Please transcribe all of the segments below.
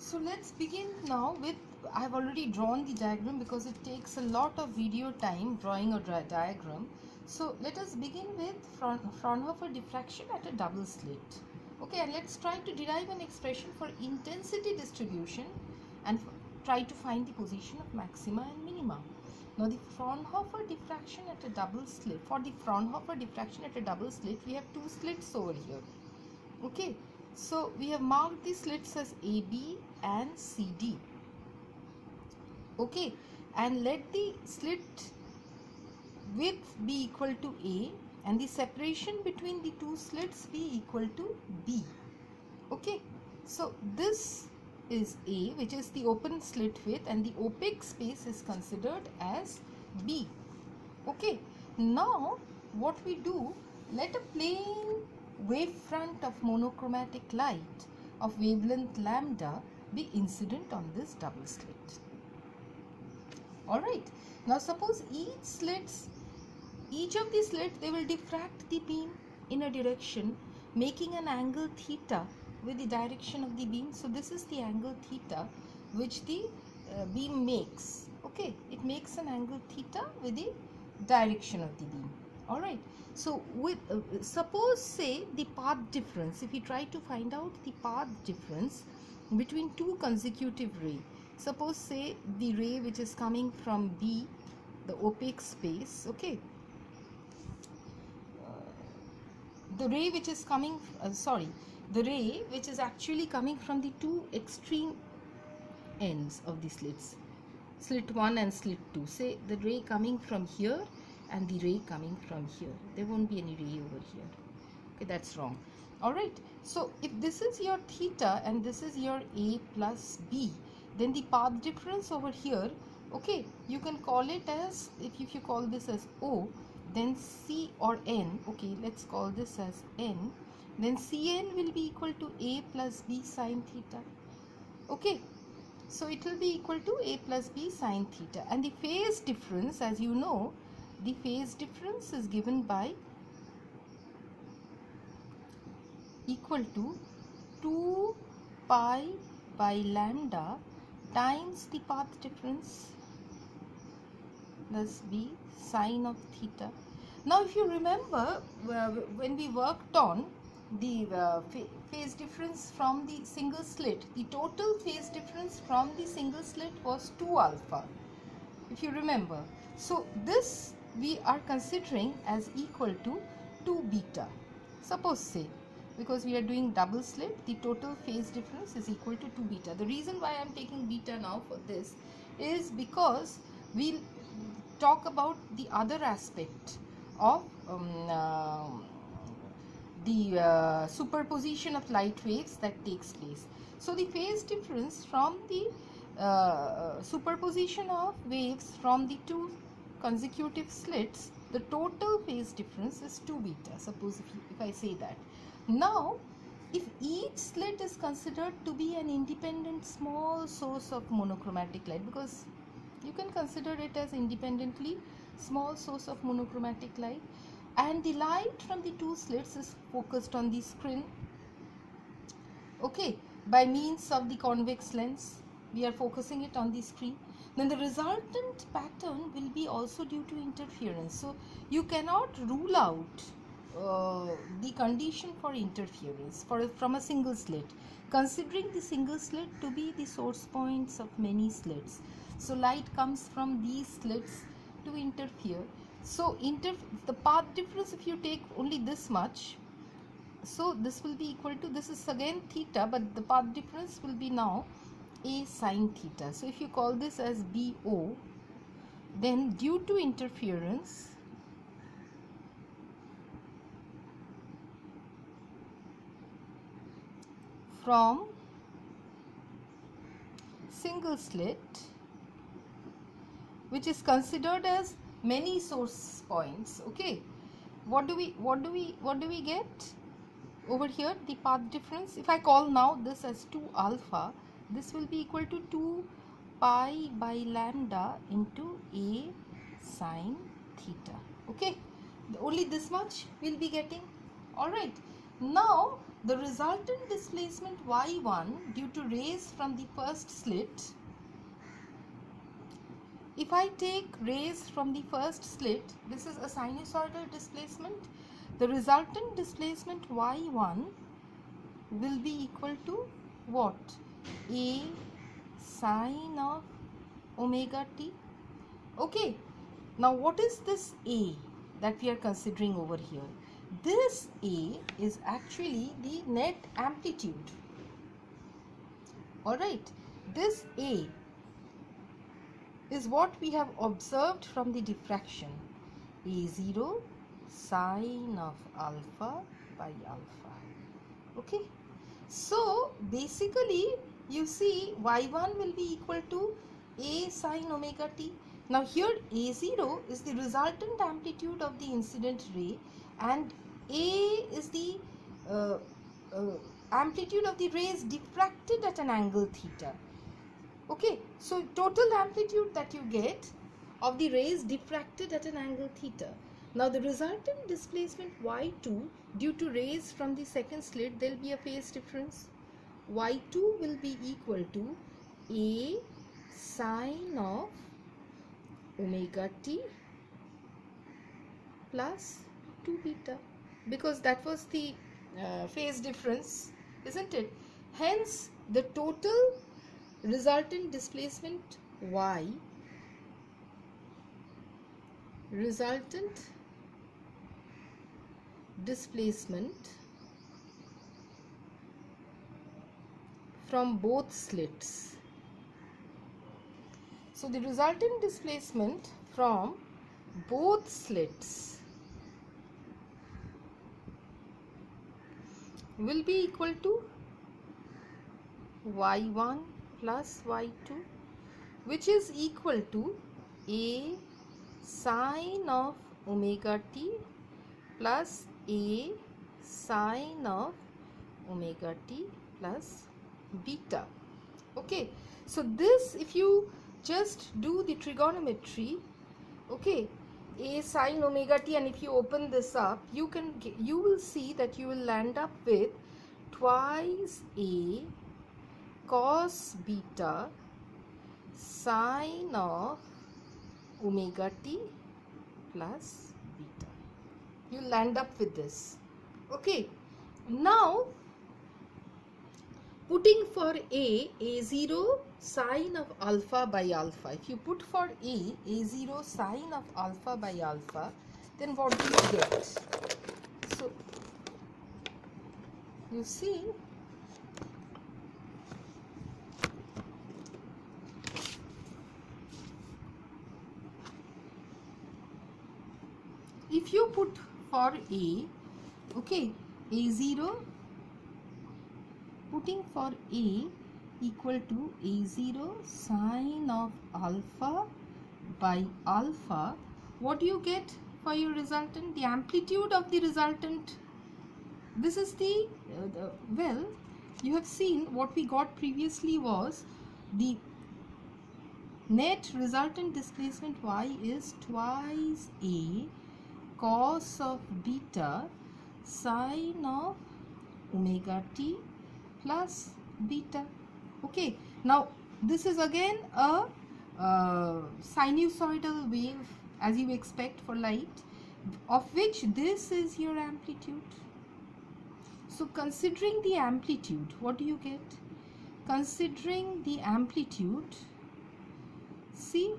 So let's begin now with, I have already drawn the diagram because it takes a lot of video time drawing a diagram. So let us begin with Fraunhofer diffraction at a double slit. Okay, and let's try to derive an expression for intensity distribution and try to find the position of maxima and minima. Now the Fraunhofer diffraction at a double slit, for the Fraunhofer diffraction at a double slit, we have two slits over here. Okay, so we have marked the slits as AB and CD. Okay, and let the slit width be equal to A and the separation between the two slits be equal to B. Okay, so this is A, which is the open slit width, and the opaque space is considered as B. Okay, now what we do, let a plane wavefront of monochromatic light of wavelength lambda be incident on this double slit. Alright, now suppose each of these slits, they will diffract the beam in a direction making an angle theta with the direction of the beam. So this is the angle theta which the beam makes. Okay, it makes an angle theta with the direction of the beam. Alright, so with suppose say the path difference, if we try to find out the path difference between two consecutive rays, suppose say the ray which is coming from B, the opaque space, okay, the ray which is coming the ray which is actually coming from the two extreme ends of the slits, slit 1 and slit 2, say the ray coming from here and the ray coming from here, there won't be any ray over here. Okay, that's wrong. Alright, so if this is your theta and this is your A plus B, then the path difference over here, okay, you can call it as, if you call this as O, then C or N, okay, let's call this as N, then Cn will be equal to A plus B sine theta. Okay, so it will be equal to A plus B sine theta, and the phase difference, as you know, the phase difference is given by equal to 2 pi by lambda times the path difference plus B sine of theta. Now if you remember, when we worked on the phase difference from the single slit, the total phase difference from the single slit was 2 alpha, if you remember. So this we are considering as equal to 2 beta. Suppose say, because we are doing double slit, the total phase difference is equal to 2 beta. The reason why I am taking beta now for this is because we'll talk about the other aspect of the superposition of light waves that takes place. So the phase difference from the superposition of waves from the two consecutive slits, the total phase difference is 2 beta. Suppose if I say that. Now, if each slit is considered to be an independent small source of monochromatic light, because you can consider it as independently small source of monochromatic light, and the light from the two slits is focused on the screen, okay, by means of the convex lens, we are focusing it on the screen, then the resultant pattern will be also due to interference. So you cannot rule out the condition for interference from a single slit, considering the single slit to be the source points of many slits. So light comes from these slits to interfere. So the path difference, if you take only this much, so this will be equal to, this is again theta, but the path difference will be now A sine theta. So if you call this as BO, then due to interference, from single slit, which is considered as many source points, okay, what do we get over here? The path difference, if I call now this as 2 alpha, this will be equal to 2 pi by lambda into A sine theta. Okay, only this much we'll be getting. All right, now the resultant displacement y1 due to rays from the first slit, if I take rays from the first slit, this is a sinusoidal displacement, the resultant displacement y1 will be equal to what? A sine of omega t. Okay, now what is this A that we are considering over here? This A is actually the net amplitude. Alright, this A is what we have observed from the diffraction. A0 sine of alpha by alpha. Okay, so basically you see y1 will be equal to A sine omega t. Now here A0 is the resultant amplitude of the incident ray and A is the amplitude of the rays diffracted at an angle theta. Okay, so total amplitude that you get of the rays diffracted at an angle theta. Now the resultant displacement y2 due to rays from the second slit, there will be a phase difference. Y2 will be equal to A sine of omega t plus 2 beta, because that was the phase difference, isn't it? Hence the total resultant displacement y, resultant displacement from both slits. So the resultant displacement from both slits will be equal to y1 plus y2, which is equal to A sine of omega t plus A sine of omega t plus beta. Okay, so this, if you just do the trigonometry, okay, A sine omega t, and if you open this up, you will see that you will land up with twice A cos beta sine of omega t plus beta. You land up with this. Okay, now putting for A0 sine of alpha by alpha. If you put for A0 sine of alpha by alpha, then what do you get? So you see, if you put for A, okay, A0, putting for A equal to A0 sine of alpha by alpha, what do you get for your resultant? The amplitude of the resultant. This is the, well, you have seen what we got previously was the net resultant displacement y is twice A cos of beta sine of omega t plus beta. Okay, now this is again a sinusoidal wave, as you expect for light, of which this is your amplitude. So considering the amplitude, what do you get? Considering the amplitude, see,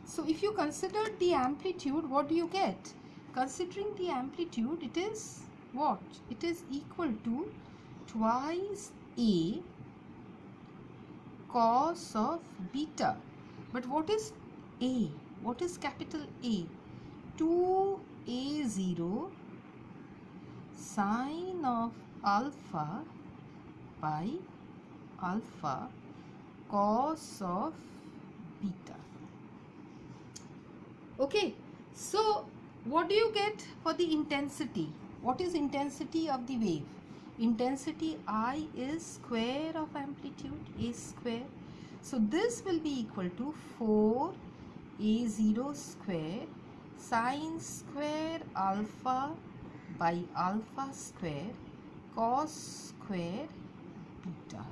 so if you consider the amplitude, what do you get? Considering the amplitude, it is what? It is equal to twice A cos of beta. But what is A? What is capital A? 2A0 sine of alpha by alpha cos of beta. Okay, so what do you get for the intensity? What is intensity of the wave? Intensity I is square of amplitude, A square. So this will be equal to 4A0 square sine square alpha by alpha square cos square beta.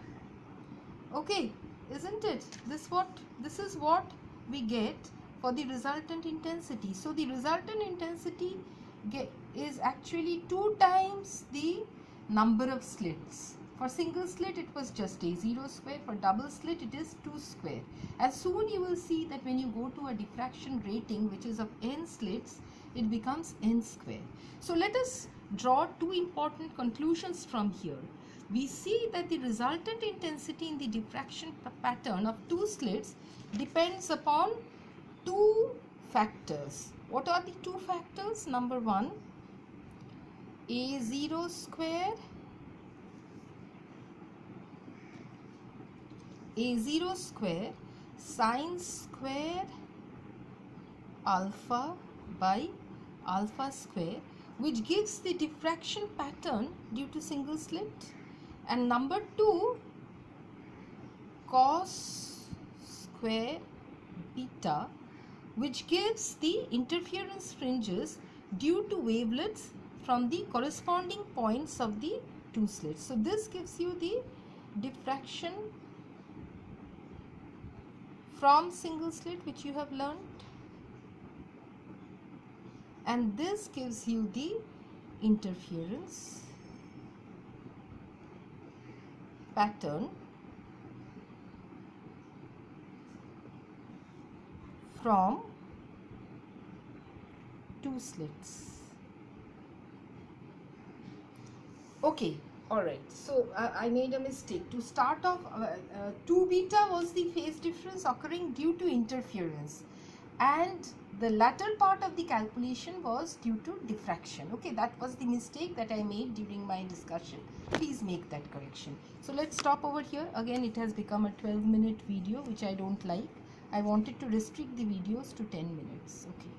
Okay, isn't it? This is what we get for the resultant intensity. So the resultant intensity is actually 2 times the number of slits. For single slit it was just A0 square, for double slit it is 2 square. And soon you will see that when you go to a diffraction rating which is of n slits, it becomes n square. So let us draw 2 important conclusions from here. We see that the resultant intensity in the diffraction pattern of 2 slits depends upon 2 factors. What are the 2 factors? Number 1, A0 square sine square alpha by alpha square, which gives the diffraction pattern due to single slit. And number 2, cos square beta, which gives the interference fringes due to wavelets from the corresponding points of the 2 slits. So this gives you the diffraction from single slit which you have learnt, and this gives you the interference pattern from 2 slits. Okay, alright, so I made a mistake. To start off, 2 beta was the phase difference occurring due to interference, and the latter part of the calculation was due to diffraction. Okay, that was the mistake that I made during my discussion. Please make that correction. So let's stop over here. Again, it has become a 12-minute video, which I don't like. I wanted to restrict the videos to 10 minutes. Okay.